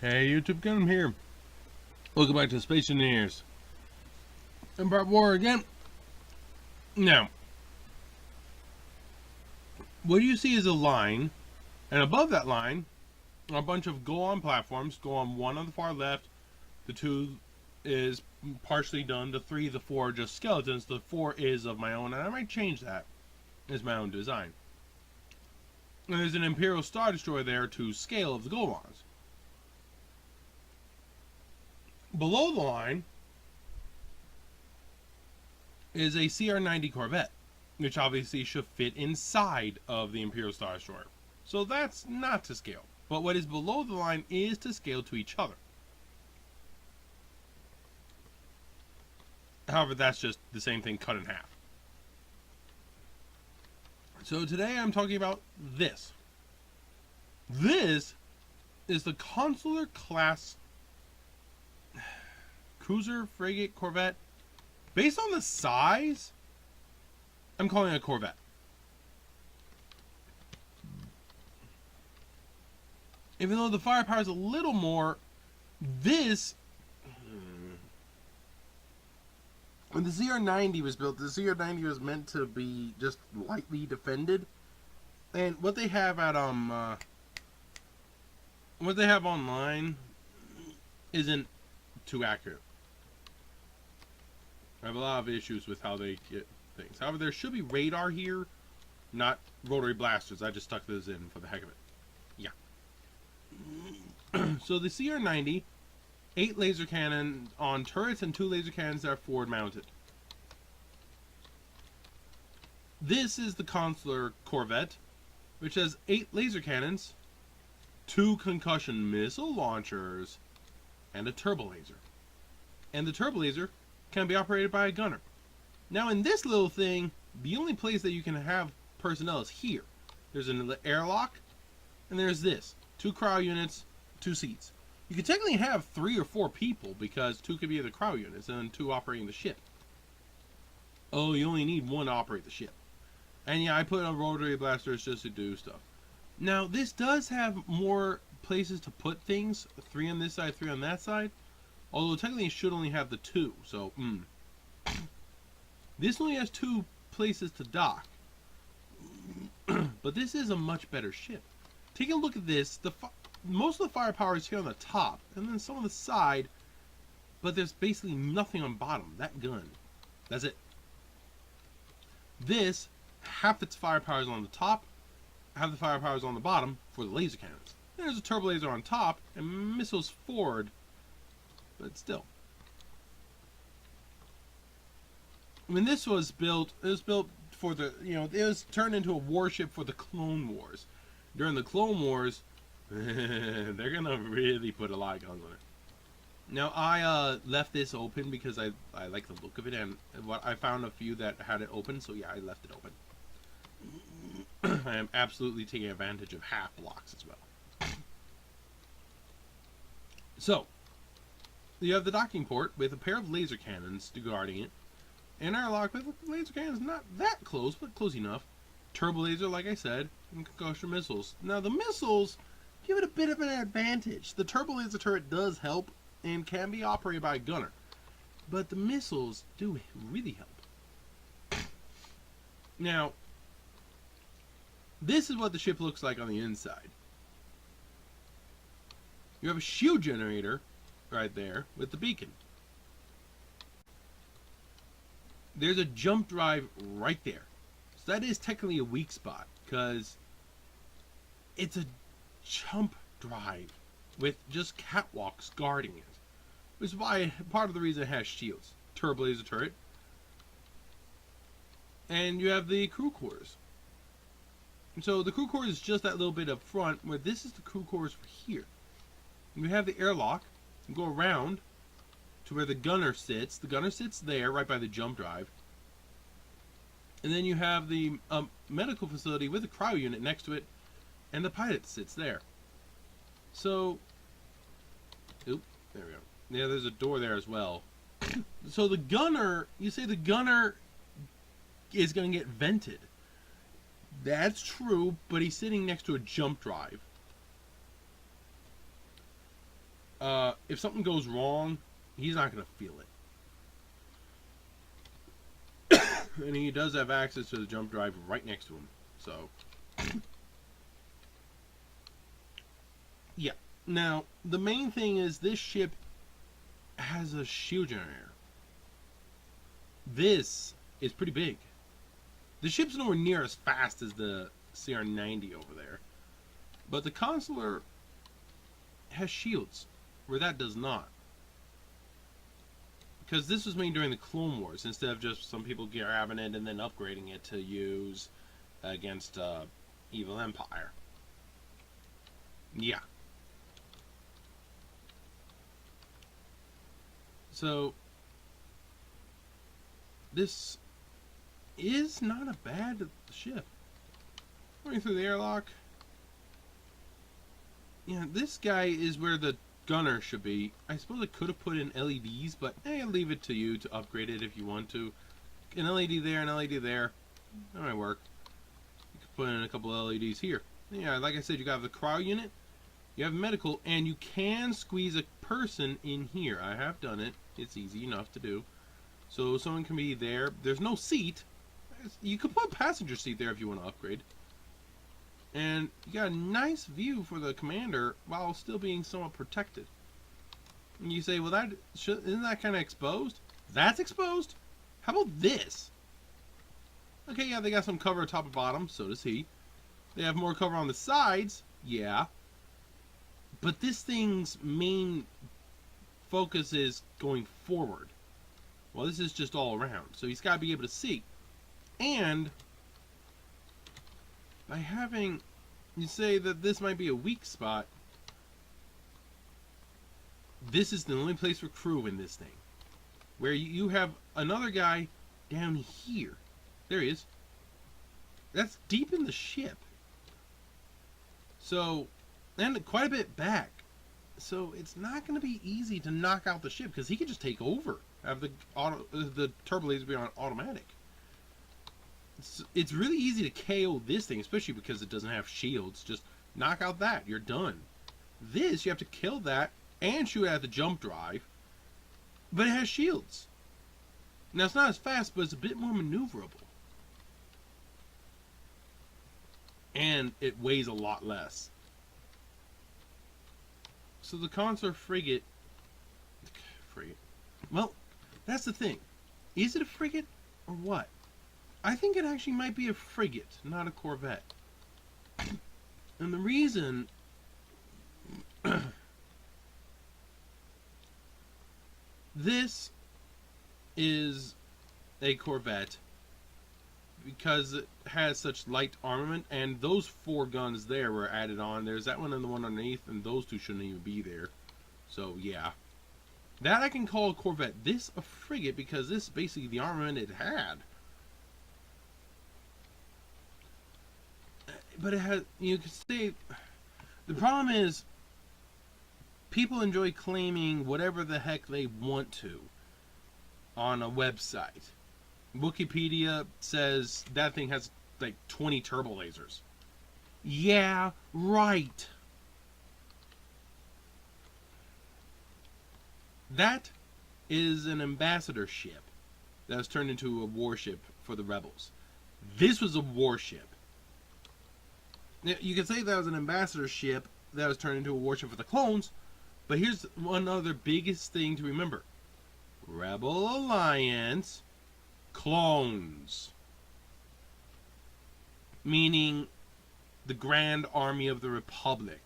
Hey YouTube, Gunham here. Welcome back to Space Engineers. Empire War again. Now, what you see is a line, and above that line are a bunch of go-on platforms. Go-on 1 on the far left, the 2 is partially done, the 3, the 4 are just skeletons, the 4 is of my own, and I might change that as my own design. And there's an Imperial Star Destroyer there to scale of the go-ons. Below the line is a CR-90 Corvette, which obviously should fit inside of the Imperial Star Destroyer. So that's not to scale. But what is below the line is to scale to each other. However, that's just the same thing cut in half. So today I'm talking about this. This is the Consular class cruiser, frigate, corvette. Based on the size, I'm calling it a corvette. Even though the firepower is a little more, this, when the CR-90 was built, the CR-90 was meant to be just lightly defended. And what they have at what they have online isn't too accurate. I have a lot of issues with how they get things. However, there should be radar here, not rotary blasters. I just stuck those in for the heck of it. Yeah. So the CR-90, 8 laser cannon on turrets and 2 laser cannons that are forward mounted. This is the Consular Corvette, which has 8 laser cannons, 2 concussion missile launchers, and a turbo laser. And the turbo laser can be operated by a gunner. Now in this little thing, the only place that you can have personnel is here. There's an airlock, and there's this. 2 cryo units, 2 seats. You could technically have 3 or 4 people because 2 could be the cryo units and then 2 operating the ship. Oh, you only need 1 to operate the ship. And yeah, I put on rotary blasters just to do stuff. Now this does have more places to put things. 3 on this side, 3 on that side. Although technically it should only have the 2, so This only has 2 places to dock. But this is a much better ship. Take a look at this. Most of the firepower is here on the top, and then some on the side, but there's basically nothing on bottom. That gun. That's it. This, half its firepower is on the top, half the firepower is on the bottom for the laser cannons. There's a turbo laser on top, and missiles forward. But still, when this was built, it was built for the, it was turned into a warship for the Clone Wars. During the Clone Wars, they're gonna really put a lot of guns on it. Now I left this open because I like the look of it, and I found a few that had it open, so yeah, I left it open. I am absolutely taking advantage of half blocks as well. So you have the docking port with a pair of laser cannons guarding it. An airlock with laser cannons not that close, but close enough. Turbo laser, like I said, and concussion missiles. Now the missiles give it a bit of an advantage. The turbo laser turret does help and can be operated by a gunner. But the missiles do really help. Now, this is what the ship looks like on the inside. You have a shield generator right there with the beacon. There's a jump drive right there. So that is technically a weak spot because it's a jump drive with just catwalks guarding it. Which is why part of the reason it has shields. Turbo laser turret. And you have the crew quarters. And so the crew quarters is just that little bit up front, where this is the crew quarters for here. And we have the airlock. You go around to where the gunner sits. The gunner sits there, right by the jump drive. And then you have the medical facility with a cryo unit next to it, and the pilot sits there. So, oop, there we go. Yeah, there's a door there as well. So the gunner, you say the gunner is going to get vented. That's true, but he's sitting next to a jump drive. if something goes wrong, he's not going to feel it. And he does have access to the jump drive right next to him. So, yeah. Now, the main thing is this ship has a shield generator. This is pretty big. The ship's nowhere near as fast as the CR-90 over there. But the Consular has shields, where that does not. Because this was made during the Clone Wars, instead of just some people grabbing it and then upgrading it to use against Evil Empire. Yeah. So, this is not a bad ship. Going through the airlock. Yeah, this guy is where the gunner should be. I suppose I could have put in LEDs, but I'll leave it to you to upgrade it if you want to. An LED there, an LED there. That might work. You could put in a couple of LEDs here. Yeah, like I said, you got the cryo unit, you have medical, and you can squeeze a person in here. I have done it. It's easy enough to do. So someone can be there. There's no seat. You could put a passenger seat there if you want to upgrade. And you got a nice view for the commander while still being somewhat protected. And you say, well, isn't that kind of exposed? That's exposed? How about this? Okay, yeah, they got some cover top and bottom. So does he. They have more cover on the sides. Yeah. But this thing's main focus is going forward. Well, this is just all around. So he's got to be able to see. And by having, you say that this might be a weak spot, this is the only place for crew in this thing. Where you have another guy down here. There he is. That's deep in the ship. So, and quite a bit back. So it's not going to be easy to knock out the ship because he can just take over. Have the turbo laser be on automatic. It's really easy to KO this thing, especially because it doesn't have shields. Just knock out that. You're done. This, you have to kill that and shoot at the jump drive. But it has shields. Now, it's not as fast, but it's a bit more maneuverable. And it weighs a lot less. So the Consular frigate... Well, that's the thing. Is it a frigate or what? I think it actually might be a frigate, not a corvette. And the reason... this is a corvette because it has such light armament, and those 4 guns there were added on. There's that one and the one underneath, and those 2 shouldn't even be there. So, yeah. That I can call a corvette. This a frigate because this is basically the armament it had. But it has, you can say, the problem is, people enjoy claiming whatever the heck they want to on a website. Wikipedia says that thing has like 20 turbo lasers. Yeah, right. That is an ambassador ship that was turned into a warship for the rebels. This was a warship. You could say that was an ambassador ship that was turned into a warship for the clones, but here's one other biggest thing to remember. Rebel Alliance clones. Meaning the Grand Army of the Republic.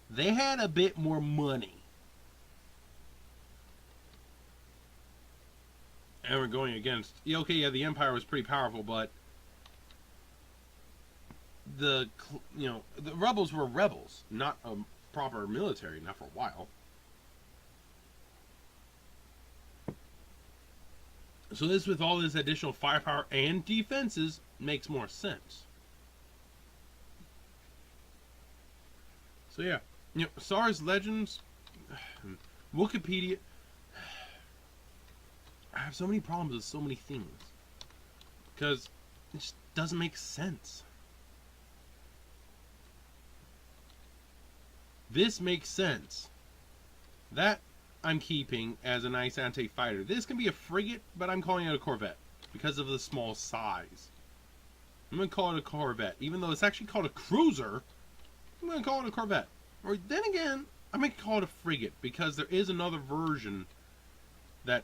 They had a bit more money. And we're going against... Yeah, okay, yeah, the Empire was pretty powerful, but... the rebels were rebels, not a proper military, not for a while. So this, with all this additional firepower and defenses, makes more sense. So yeah, Stars Legends, Wikipedia. I have so many problems with so many things because it just doesn't make sense. This makes sense. That I'm keeping as a nice anti-fighter. This can be a frigate, but I'm calling it a corvette because of the small size. I'm going to call it a corvette. Even though it's actually called a cruiser, I'm going to call it a corvette. Or then again, I'm going to call it a frigate because there is another version that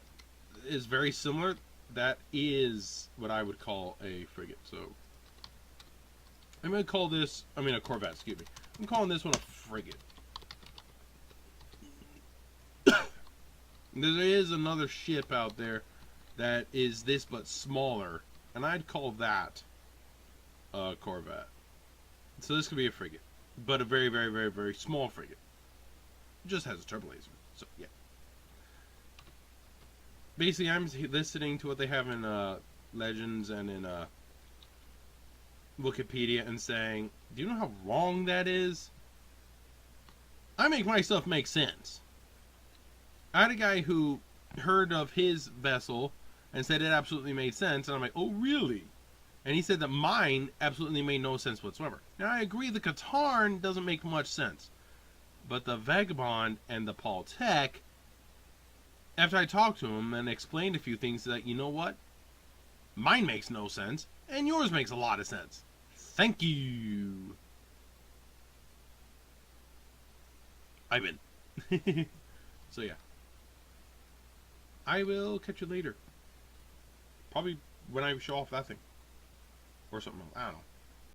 is very similar. That is what I would call a frigate. So I'm going to call this, a corvette, excuse me. I'm calling this one a frigate. There is another ship out there that is this but smaller, and I'd call that a corvette. So this could be a frigate, but a very, very, very, very small frigate. It just has a turbo laser. So yeah. Basically, I'm listening to what they have in Legends and in Wikipedia and saying, do you know how wrong that is? I make my stuff make sense. I had a guy who heard of his vessel and said it absolutely made sense, and I'm like, oh really? And he said that mine absolutely made no sense whatsoever. Now I agree the Katarn doesn't make much sense, but the Vagabond and the Paultec, after I talked to him and explained a few things, that you know what? Mine makes no sense, and yours makes a lot of sense. Thank you. I've been. So yeah. I will catch you later. Probably when I show off that thing. Or something else. I don't know.